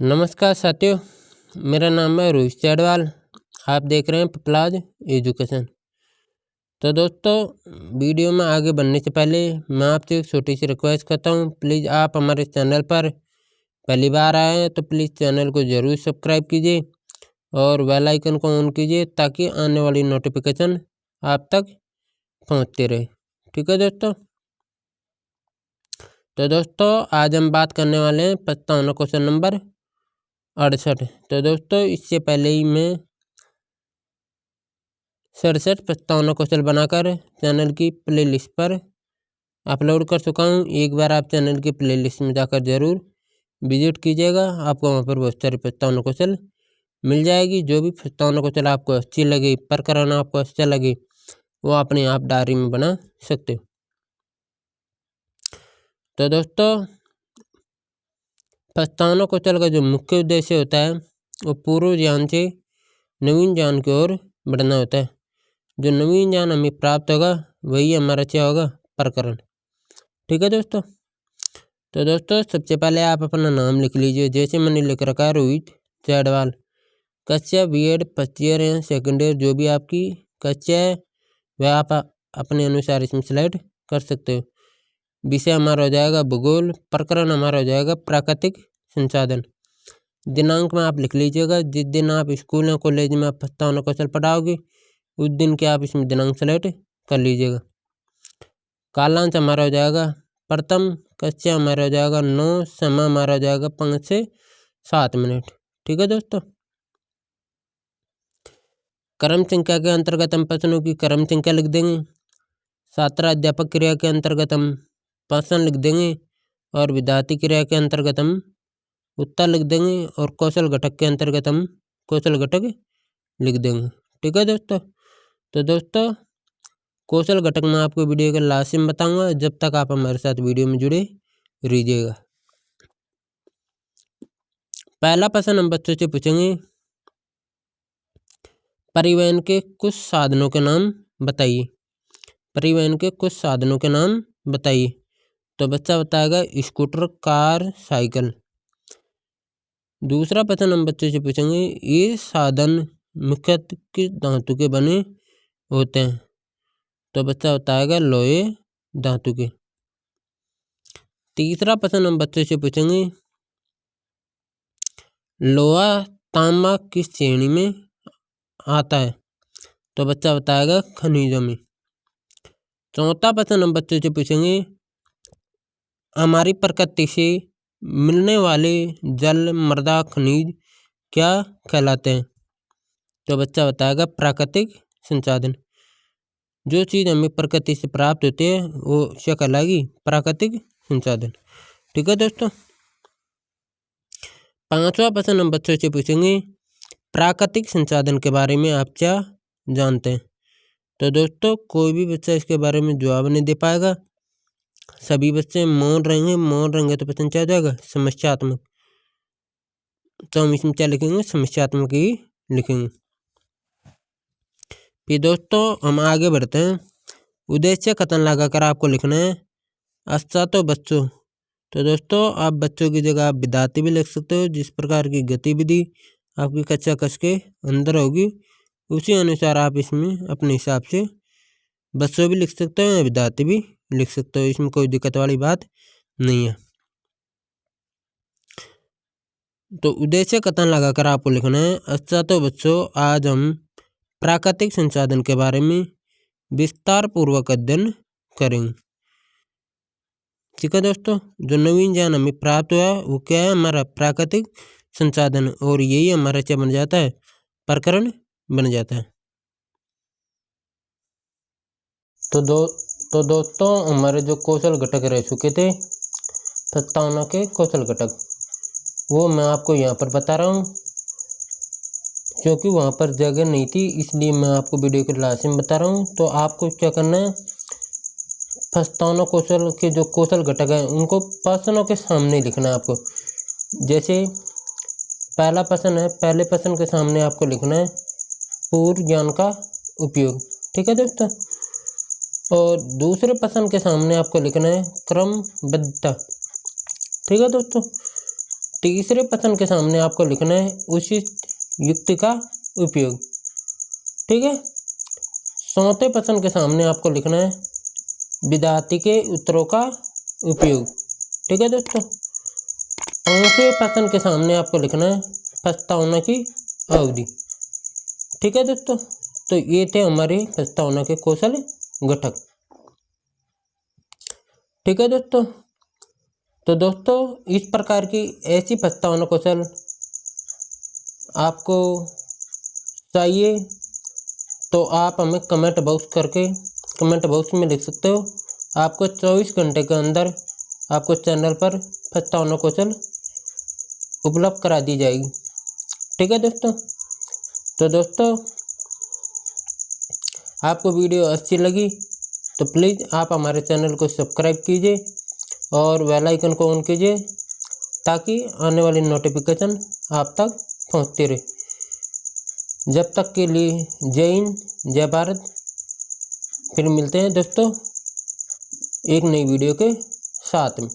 नमस्कार साथियों, मेरा नाम है रोहित चैडवाल। आप देख रहे हैं पपलाज एजुकेशन। तो दोस्तों, वीडियो में आगे बढ़ने से पहले मैं आपसे एक छोटी सी रिक्वेस्ट करता हूं। प्लीज़ आप हमारे चैनल पर पहली बार आए हैं तो प्लीज़ चैनल को ज़रूर सब्सक्राइब कीजिए और बेल आइकन को ऑन कीजिए ताकि आने वाली नोटिफिकेशन आप तक पहुँचती रहे। ठीक है दोस्तों। तो दोस्तों, आज हम बात करने वाले हैं प्रस्तावना क्वेश्चन नंबर 68। तो दोस्तों, इससे पहले ही मैं 67 प्रस्तावना क्वेश्चन बनाकर चैनल की प्लेलिस्ट पर अपलोड कर चुका हूँ। एक बार आप चैनल की प्लेलिस्ट में जाकर जरूर विजिट कीजिएगा। आपको वहाँ पर बहुत सारी प्रस्तावना क्वेश्चन मिल जाएगी। जो भी प्रस्तावना क्वेश्चन आपको अच्छी लगे, प्रकरण आपको अच्छा लगे, वो अपने आप डायरी में बना सकते हो। तो दोस्तों, प्रस्तावना क्वेश्चन का जो मुख्य उद्देश्य होता है वो पूर्व ज्ञान से नवीन ज्ञान की ओर बढ़ना होता है। जो नवीन ज्ञान हमें प्राप्त होगा वही हमारा क्या होगा, प्रकरण। ठीक है दोस्तों। तो दोस्तों, सबसे पहले आप अपना नाम लिख लीजिए। जैसे मैंने लिख रखा है रोहित चैडवाल। कक्षा B.Ed फर्स्ट ईयर या सेकेंड ईयर, जो भी आपकी कक्षा है वह आप अपने अनुसार इसमें सिलेक्ट कर सकते हो। विषय हमारा हो जाएगा भूगोल। प्रकरण हमारा हो जाएगा प्राकृतिक संसाधन। दिनांक में आप लिख लीजिएगा जिस दिन आप स्कूल या कॉलेज में आप प्रस्तावना क्वेश्चन पढ़ाओगे उस दिन के आप इसमें दिनांक सेलेक्ट कर लीजिएगा। कालांश हमारा हो जाएगा प्रथम कक्षा, हमारा हो जाएगा 9, समय हमारा हो जाएगा 5 से 7 मिनट। ठीक है दोस्तों। क्रम संख्या के अंतर्गत हम प्रश्नों की क्रम संख्या लिख देंगे। छात्र अध्यापक क्रिया के अंतर्गत हम प्रश्न लिख देंगे और विद्यार्थी क्रिया के अंतर्गत हम उत्तर लिख देंगे और कौशल घटक के अंतर्गत हम कौशल घटक लिख देंगे। ठीक है दोस्तों। तो दोस्तों, कौशल घटक में आपको वीडियो के लास्ट में बताऊंगा। जब तक आप हमारे साथ वीडियो में जुड़े रहिएगा। पहला प्रश्न हम बच्चों से पूछेंगे, परिवहन के कुछ साधनों के नाम बताइए। परिवहन के कुछ साधनों के नाम बताइए। तो बच्चा बताएगा स्कूटर, कार, साइकिल। दूसरा प्रश्न हम बच्चों से पूछेंगे, ये साधन मुख्यतः किस धातु के बने होते हैं। तो बच्चा बताएगा लोहे धातु के। तीसरा प्रश्न हम बच्चों से पूछेंगे, लोहा तांबा किस श्रेणी में आता है। तो बच्चा बताएगा खनिजों में। चौथा प्रश्न हम बच्चों से पूछेंगे, हमारी प्रकृति से मिलने वाले जल, मृदा, खनिज क्या कहलाते हैं। तो बच्चा बताएगा प्राकृतिक संसाधन। जो चीज़ हमें प्रकृति से प्राप्त होती है वो क्या कहलाएगी, प्राकृतिक संसाधन। ठीक है दोस्तों। पांचवा प्रश्न हम बच्चों से पूछेंगे, प्राकृतिक संसाधन के बारे में आप क्या जानते हैं। तो दोस्तों, कोई भी बच्चा इसके बारे में जवाब नहीं दे पाएगा। सभी बच्चे मौन रहेंगे तो प्रश्न क्या हो जाएगा, समस्यात्मक। तो हम इसमें क्या लिखेंगे, समस्यात्मक ही लिखेंगे। फिर दोस्तों हम आगे बढ़ते हैं। उद्देश्य कथन लगाकर आपको लिखना है, अच्छा तो बच्चों। तो दोस्तों, आप बच्चों की जगह आप विद्यार्थी भी लिख सकते हो। जिस प्रकार की गतिविधि आपकी कक्षा कक्ष के अंदर होगी उसी अनुसार आप इसमें अपने हिसाब से बच्चों भी लिख सकते हो या विद्यार्थी भी लिख सकते हो। इसमें कोई दिक्कत वाली बात नहीं है। तो उद्देश्य कथन लगाकर आपको लिखना है, अच्छा तो बच्चों, आज हम प्राकृतिक संसाधन के बारे में विस्तार पूर्वक अध्ययन करेंगे। ठीक है दोस्तों। जो नवीन ज्ञान हमें प्राप्त हुआ वो क्या है, हमारा प्राकृतिक संसाधन, और यही हमारा क्या बन जाता है, प्रकरण बन जाता है। तो दोस्तों, हमारे जो कौशल घटक रह चुके थे प्रस्तावना के कौशल घटक, वो मैं आपको यहाँ पर बता रहा हूँ। क्योंकि वहाँ पर जगह नहीं थी इसलिए मैं आपको वीडियो के लास्ट में बता रहा हूँ। तो आपको क्या करना है, प्रस्तावना कौशल के जो कौशल घटक हैं उनको प्रश्नों के सामने लिखना है आपको। जैसे पहला प्रश्न है, पहले प्रश्न के सामने आपको लिखना है पूर्व ज्ञान का उपयोग। ठीक है दोस्तों। और दूसरे प्रश्न के सामने आपको लिखना है क्रमबद्धता। ठीक है दोस्तों। तीसरे प्रश्न के सामने आपको लिखना है उचित युक्ति का उपयोग। ठीक है। चौथे प्रश्न के सामने आपको लिखना है विद्यार्थी के उत्तरों का उपयोग। ठीक है दोस्तों। पांचवें प्रश्न के सामने आपको लिखना है प्रस्तावना की अवधि। ठीक है दोस्तों। तो ये थे हमारे प्रस्तावना के कौशल घटक। ठीक है दोस्तों। तो दोस्तों इस प्रकार की ऐसी प्रस्तावना कौशल आपको चाहिए तो आप हमें कमेंट बॉक्स में लिख सकते हो। आपको 24 घंटे के अंदर आपको चैनल पर प्रस्तावना कौशल उपलब्ध करा दी जाएगी। ठीक है दोस्तों। तो दोस्तों आपको वीडियो अच्छी लगी तो प्लीज़ आप हमारे चैनल को सब्सक्राइब कीजिए और बेल आइकन को ऑन कीजिए ताकि आने वाली नोटिफिकेशन आप तक पहुंचती रहे। जब तक के लिए जय हिंद, जय भारत। फिर मिलते हैं दोस्तों एक नई वीडियो के साथ में।